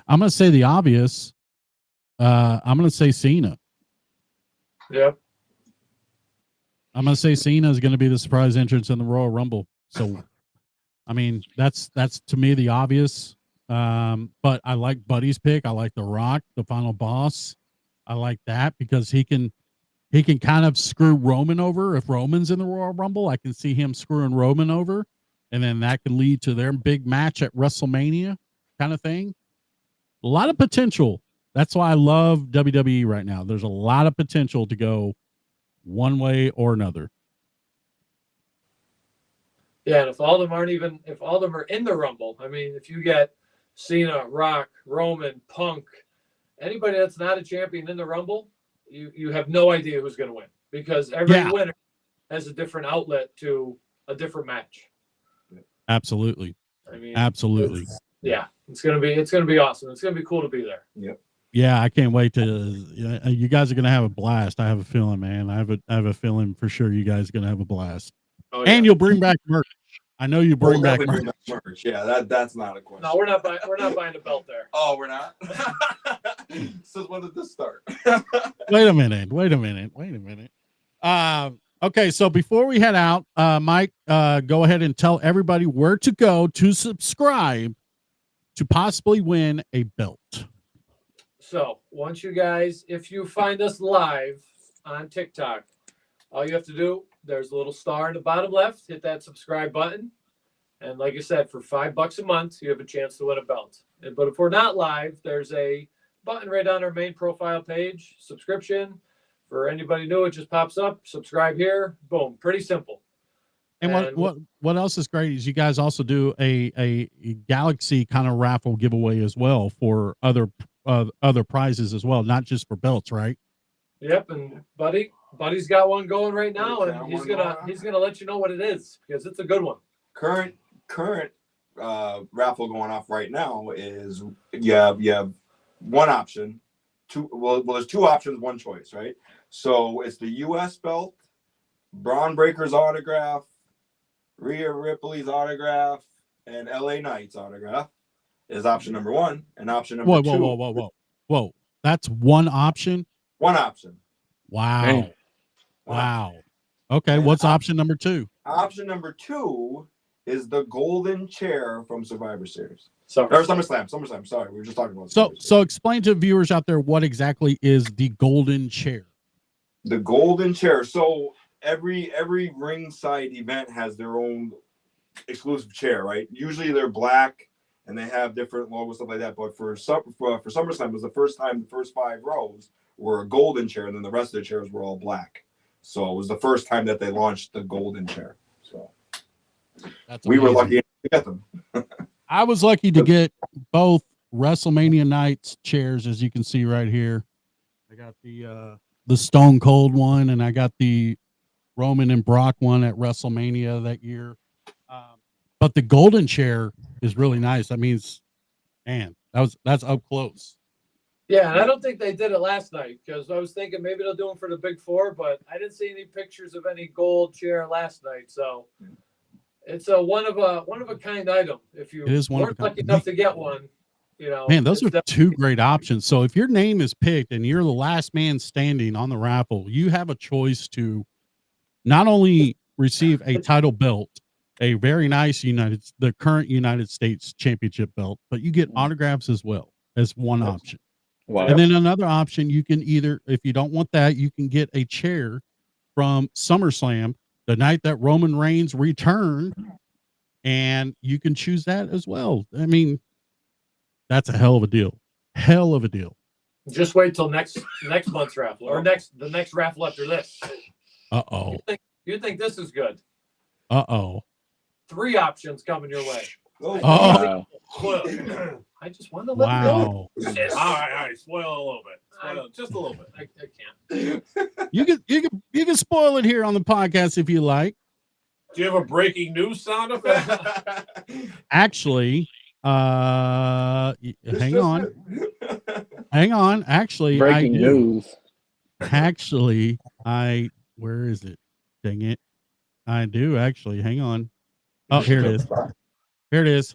I'm gonna say the obvious. I'm gonna say Cena. Yep. I'm gonna say Cena is gonna be the surprise entrance in the Royal Rumble. So, I mean, that's to me the obvious. But I like Buddy's pick. I like The Rock, the final boss. I like that because he can kind of screw Roman over. If Roman's in the Royal Rumble, I can see him screwing Roman over, and then that can lead to their big match at WrestleMania kind of thing. A lot of potential. That's why I love WWE right now. There's a lot of potential to go one way or another. Yeah, and if all of them are in the Rumble, I mean, if you get Cena, Rock, Roman, Punk, anybody that's not a champion in the Rumble, you have no idea who's going to win because every winner has a different outlet to a different match. Absolutely. I mean, absolutely. It's gonna be awesome. It's gonna be cool to be there. Yep. Yeah, I can't wait to. You guys are gonna have a blast. I have a feeling, man. I have a feeling for sure you guys are gonna have a blast. Oh, yeah. And you'll bring back merch. I know you bring back Definitely merch. bring back merch. Yeah, that's not a question. No, we're not buying a belt there. Oh, we're not. So when did this start? Wait a minute. Okay, so before we head out, Mike, go ahead and tell everybody where to go to subscribe to possibly win a belt. So once you guys, if you find us live on TikTok, all you have to do, there's a little star in the bottom left, hit that subscribe button. And like I said, for $5 a month, you have a chance to win a belt. But if we're not live, there's a button right on our main profile page, subscription. For anybody new, it just pops up, subscribe here, boom, pretty simple. And what else is great is you guys also do a Galaxy kind of raffle giveaway as well for other prizes as well, not just for belts, right? Yep, and Buddy's got one going right now, and he's gonna let you know what it is because it's a good one. Current raffle going off right now is you have one option, there's two options, one choice, right? So it's the US belt, Braun Breaker's autograph, Rhea Ripley's autograph, and LA Knight's autograph is option number one. And option number two. Whoa. That's one option? One option. Wow. Hey. Wow. Okay, And what's option number 2? Option number 2 is the golden chair from Survivor Series. So Or SummerSlam. Sorry, we were just talking about So Survivor Series. so explain to viewers out there what exactly is the golden chair. The golden chair. So every ringside event has their own exclusive chair, right? Usually they're black and they have different logos, stuff like that. But for SummerSlam, it was the first time the first 5 rows were a golden chair, and then the rest of the chairs were all black. So it was the first time that they launched the golden chair. So That's we were amazing. lucky to get them. I was lucky to get both WrestleMania nights chairs, as you can see right here. I got the Stone Cold one, and I got the Roman and Brock one at WrestleMania that year. But the golden chair is really nice. That means, man, that's up close. yeah, and I don't think they did it last night because I was thinking maybe they'll do them for the Big Four, but I didn't see any pictures of any gold chair last night. So it's a one of a kind item. If you It is one of a weren't kind. lucky enough to get one, you know, Man, those it's are 2 great options. So if your name is picked and you're the last man standing on the raffle, you have a choice to not only receive a title belt, a very nice the current United States Championship belt, but you get autographs as well as one option. Wow. And then another option, you can either, if you don't want that, you can get a chair from SummerSlam the night that Roman Reigns returned, and you can choose that as well. I mean, that's a hell of a deal. Hell of a deal. just wait till next month's raffle or the next raffle after this. Uh-oh. You think this is good? Uh-oh. 3 options coming your way. Oh, Oh, Spoil. I just want to let them go. wow. All right. Spoil a little bit. Spoil just a little bit. I can't. You can spoil it here on the podcast if you like. Do you have a breaking news sound effect? Actually, hang on. Actually, Breaking I do. news. Actually, where is it? Dang it. I do actually. Hang on. Oh, here it is. Here it is.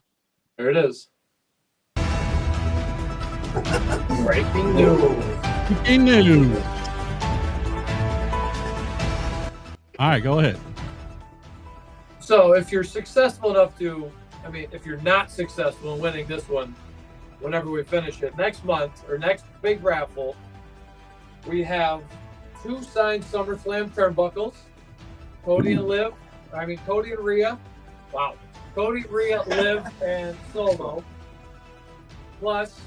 There it is. Breaking news. Breaking news. All right, go ahead. So if you're successful enough to, I mean, if you're not successful in winning this one, whenever we finish it, next month or next big raffle, we have 2 signed SummerSlam turnbuckles. Cody and Rhea. Wow. Cody, Rhea, Liv, and Solo. Plus,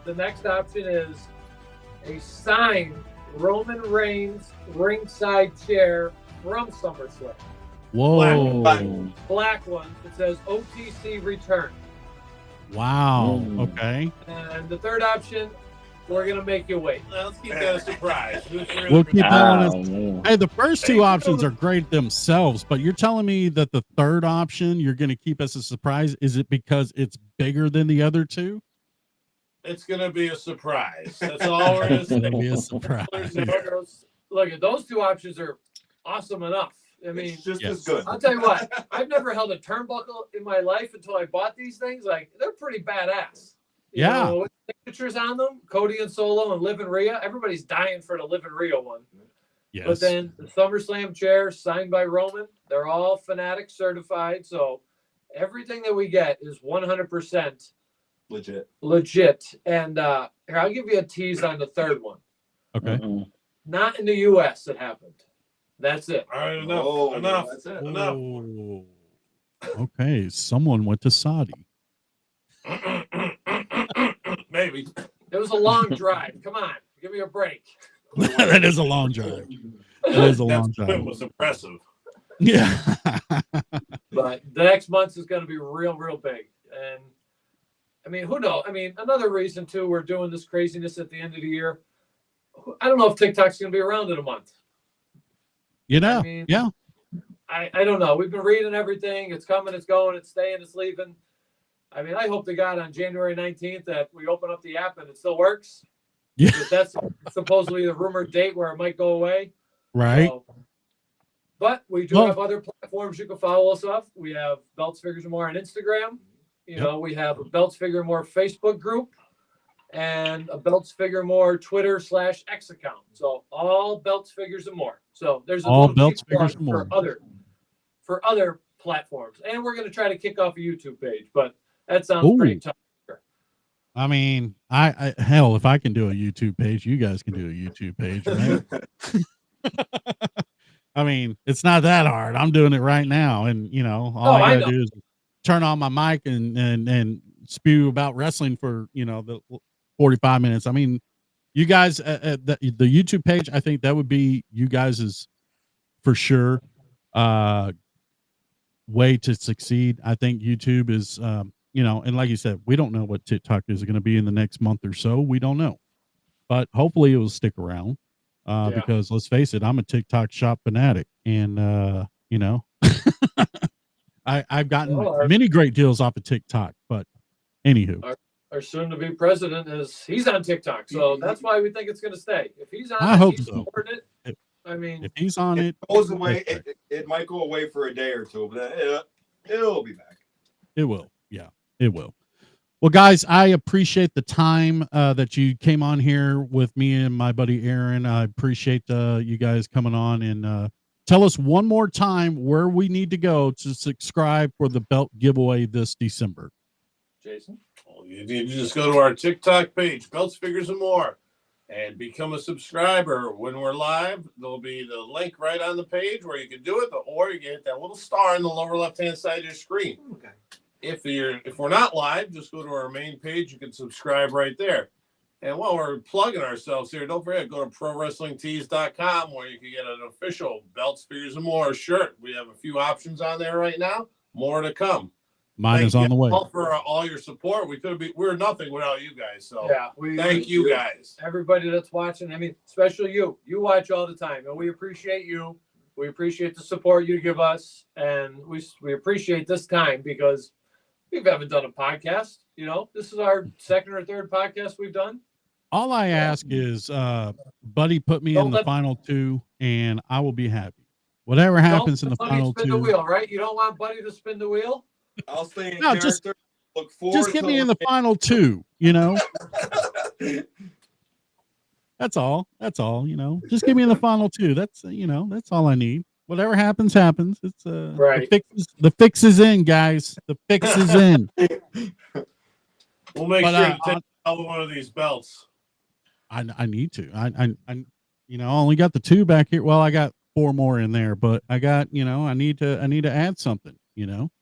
the next option is a signed Roman Reigns ringside chair from SummerSlam. Whoa. Black one. It says OTC return. Wow. Okay. And the third option, we're going to make you wait. Let's keep that a surprise. We'll keep that on Oh, us. man. Hey, the first 2 options are great themselves, but you're telling me that the third option you're going to keep as a surprise. Is it because it's bigger than the other 2? It's going to be a surprise. That's all we're going to It's going to say. be a surprise. Look, those 2 options are awesome enough. I mean, it's just yes. as good. I'll tell you what, I've never held a turnbuckle in my life until I bought these things. Like, they're pretty badass. You Yeah. know, with signatures on them, Cody and Solo and Liv and Rhea. Everybody's dying for the Liv and Rhea one. Yes. But then the SummerSlam chair signed by Roman. They're all Fanatic certified. So everything that we get is 100% Legit. And here, I'll give you a tease on the third one. Okay. Mm-mm. Not in the U.S. it happened. That's it. All right, enough. Oh, enough. that's it. Enough. Oh. Okay. Someone went to Saudi. Maybe. It was a long drive. Come on. Give me a break. That is a long drive. That is a long That drive. was impressive. Yeah. But the next month is going to be real, real big. And I mean, who knows? I mean, another reason too, we're doing this craziness at the end of the year. I don't know if TikTok's going to be around in a month. You know. I mean, yeah. I don't know. We've been reading everything. It's coming, it's going, it's staying, it's leaving. I mean, I hope to God on January 19th that we open up the app and it still works. Yeah. Because that's supposedly the rumored date where it might go away. Right. So, but we do Well- have other platforms you can follow us off. We have Belts Figures and More on Instagram. You know, we have a Belts Figure and More Facebook group. and a Belts Figure More Twitter/X account. So all Belts Figures and More. So there's a All little Belts cheap Figures plug and More. for other platforms. And we're going to try to kick off a YouTube page, but that sounds pretty tough. I mean, I hell, if I can do a YouTube page, you guys can do a YouTube page, right? I mean, it's not that hard. I'm doing it right now, and all I gotta do is turn on my mic and spew about wrestling for the 45 minutes. I mean, you guys at the YouTube page, I think that would be you guys's for sure way to succeed. I think YouTube is and like you said, we don't know what TikTok is going to be in the next month or so. We don't know, but hopefully it will stick around because let's face it, I'm a TikTok shop fanatic, and I've gotten many great deals off of TikTok. But anywho, our soon-to-be president he's on TikTok, so that's why we think it's going to stay. If he's on, I hope so. I mean, if he's on it goes away. It might go away for a day or two, but then it'll be back. It will. Yeah, it will. Well, guys, I appreciate the time that you came on here with me and my buddy Aaron. I appreciate you guys coming on, and tell us one more time where we need to go to subscribe for the belt giveaway this December. Jason? Well, you need to just go to our TikTok page, Belts, Figures, and More, and become a subscriber. When we're live, there'll be the link right on the page where you can do it, or you can hit that little star in the lower left-hand side of your screen. Okay. If we're not live, just go to our main page. You can subscribe right there. And while we're plugging ourselves here, don't forget, go to ProWrestlingTees.com where you can get an official Belts, Figures, and More shirt. We have a few options on there right now. More to come. Mine is on the way. All for all your support. We're nothing without you guys. So yeah, thank you guys. Everybody that's watching. I mean, especially you. You watch all the time, and we appreciate you. We appreciate the support you give us, and we appreciate this time because we haven't done a podcast. This is our second or third podcast we've done. All I ask is, Buddy, put me in the final two, and I will be happy. Whatever happens in the final spin two. The wheel, right? You don't want Buddy to spin the wheel. I'll stay in No, character. Look forward. Just get me in the final two. That's all. Just give me in the final two. That's all I need. Whatever happens. It's right. The fix is in, guys. The fix is in. We'll make sure to take another one of these belts. I need to. I only got the two back here. Well, I got 4 more in there, but I got, I need to add something,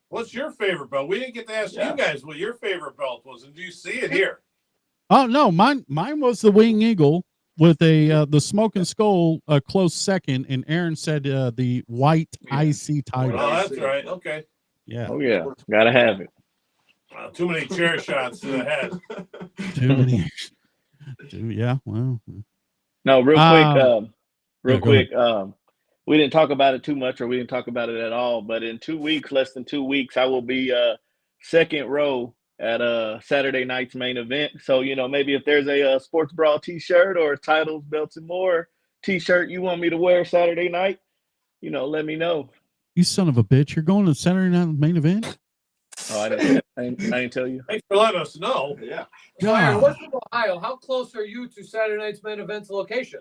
What's your favorite belt? We didn't get to ask you guys what your favorite belt was, and do you see it here? Oh no, mine was the Wing Eagle with the Smoking Skull a close second, and Aaron said the white IC title. Oh, that's right. Okay. Yeah. Oh yeah, gotta have it. Too many chair shots to the head. Too many. Yeah. Well. No, real quick. We didn't talk about it too much, or we didn't talk about it at all. But in 2 weeks, less than 2 weeks, I will be second row at Saturday night's main event. So maybe if there's a Sports Brawl T-shirt or Titles, Belts, and More T-shirt you want me to wear Saturday night, let me know. You son of a bitch! You're going to Saturday night main event? Oh, I didn't tell you. Thanks for letting us know. Yeah. Ryan, what's in Ohio? How close are you to Saturday night's main event's location?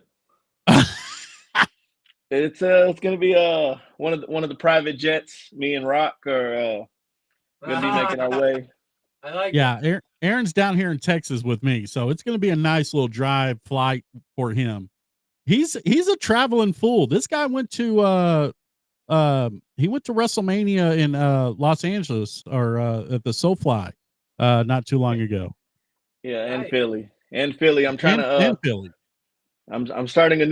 It's gonna be one of the private jets. Me and Rock are gonna be making our way. I like. Yeah, Aaron's down here in Texas with me, so it's gonna be a nice little drive flight for him. He's a traveling fool. This guy went to WrestleMania in Los Angeles or at the SoFly not too long ago. Yeah, and Philly. I'm trying and Philly. I'm starting a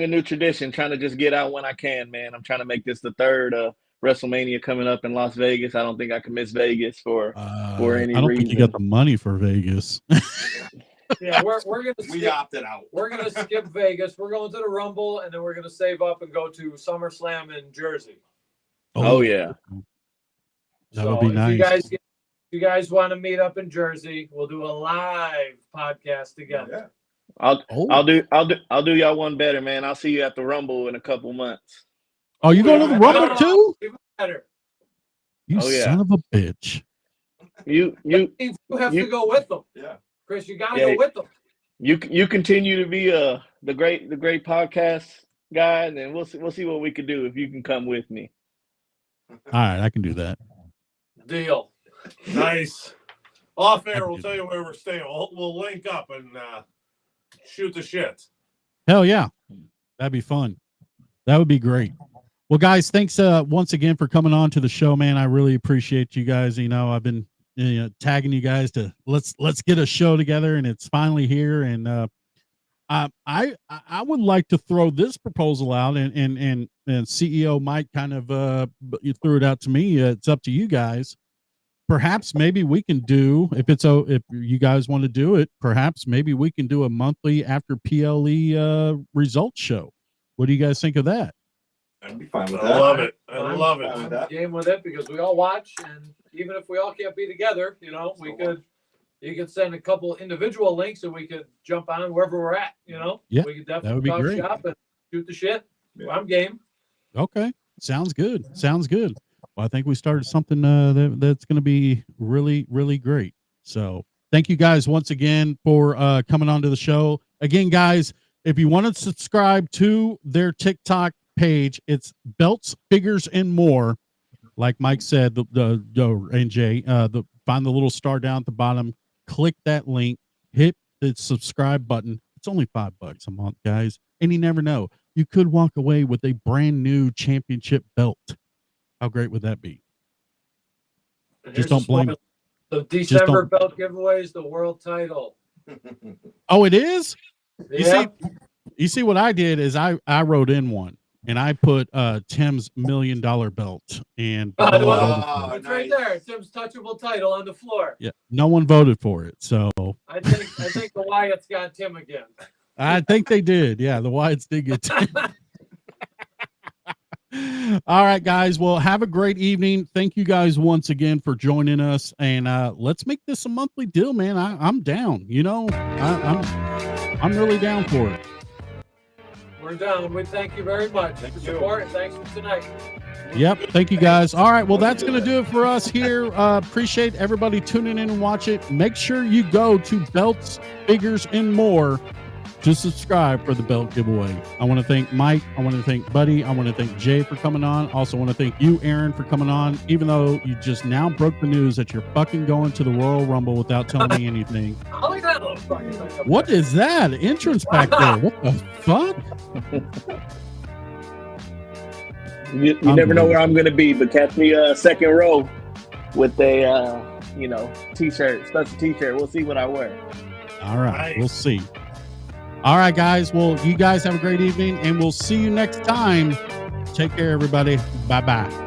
new tradition, trying to just get out when I can, man. I'm trying to make this the third WrestleMania coming up in Las Vegas. I don't think I can miss Vegas for any reason. I don't think you got the money for Vegas. Yeah, we're gonna we opted out. We're gonna skip Vegas. We're going to the Rumble, and then we're gonna save up and go to SummerSlam in Jersey. Oh yeah, that would be nice. If you guys want to meet up in Jersey, we'll do a live podcast together. Yeah. I'll do y'all one better, man. I'll see you at the Rumble in a couple months. Oh, you going to the Rumble too? Even better. You son of a bitch. You have to go with them. Yeah. Chris, you gotta Yeah. go with them. You continue to be the great podcast guy, and then we'll see what we can do if you can come with me. All right, I can do that. Deal. Nice. Off air, we'll tell you where we're staying. We'll link up and shoot the shit. Hell yeah. That'd be fun. That would be great. Well, guys, thanks once again for coming on to the show, man. I really appreciate you guys. You know, I've been tagging you guys to let's get a show together, and it's finally here. And I would like to throw this proposal out, and CEO Mike kind of you threw it out to me. It's up to you guys. Perhaps maybe we can do, if you guys want to do it, perhaps maybe we can do a monthly after PLE results show. What do you guys think of that? I'd be fine with I that. love it. I love Fine it. with that. Game with it because we all watch, and even if we all can't be together, you could send a couple individual links and we could jump on wherever we're at. Yeah, we could that would definitely be talk great. shop and shoot the shit. Yeah. I'm game. Okay, sounds good. Well, I think we started something that's going to be really, really great. So thank you guys once again for coming on to the show. Again, guys, if you want to subscribe to their TikTok page, it's Belts, Figures, and More. Like Mike said, and Jay, find the little star down at the bottom, click that link, hit the subscribe button. It's only $5 a month, guys. And you never know. You could walk away with a brand new championship belt. How great would that be? And Just here's don't blame- the December don't- belt giveaway is the world title. Oh, it is? Yeah. You see what I did is I wrote in one, and I put Tim's $1 million belt, and Oh, no one wow. voted for it. It's right there. Tim's touchable title on the floor. Yeah, no one voted for it. So I think the Wyatts got Tim again. I think they did. Yeah, the Wyatts did get Tim. All right, guys. Well, have a great evening. Thank you guys once again for joining us, and let's make this a monthly deal, man. I'm down. I'm really down for it. We're down. We thank you very much for you. support. Thanks for tonight. Yep. Thank you, guys. All right. Well, that's going to do it for us here. Appreciate everybody tuning in and watch it. Make sure you go to Belts, Figures, and More to subscribe for the belt giveaway. I want to thank Mike. I want to thank Buddy. I want to thank Jay for coming on. Also want to thank you, Aaron, for coming on, even though you just now broke the news that you're fucking going to the Royal Rumble without telling me anything. I like that little fucking thing up What is that? Entrance back there. What the fuck? You never know where I'm going to be, but catch me second row with a t-shirt, special t-shirt. We'll see what I wear. All right. Nice. We'll see. All right, guys. Well, you guys have a great evening, and we'll see you next time. Take care, everybody. Bye-bye.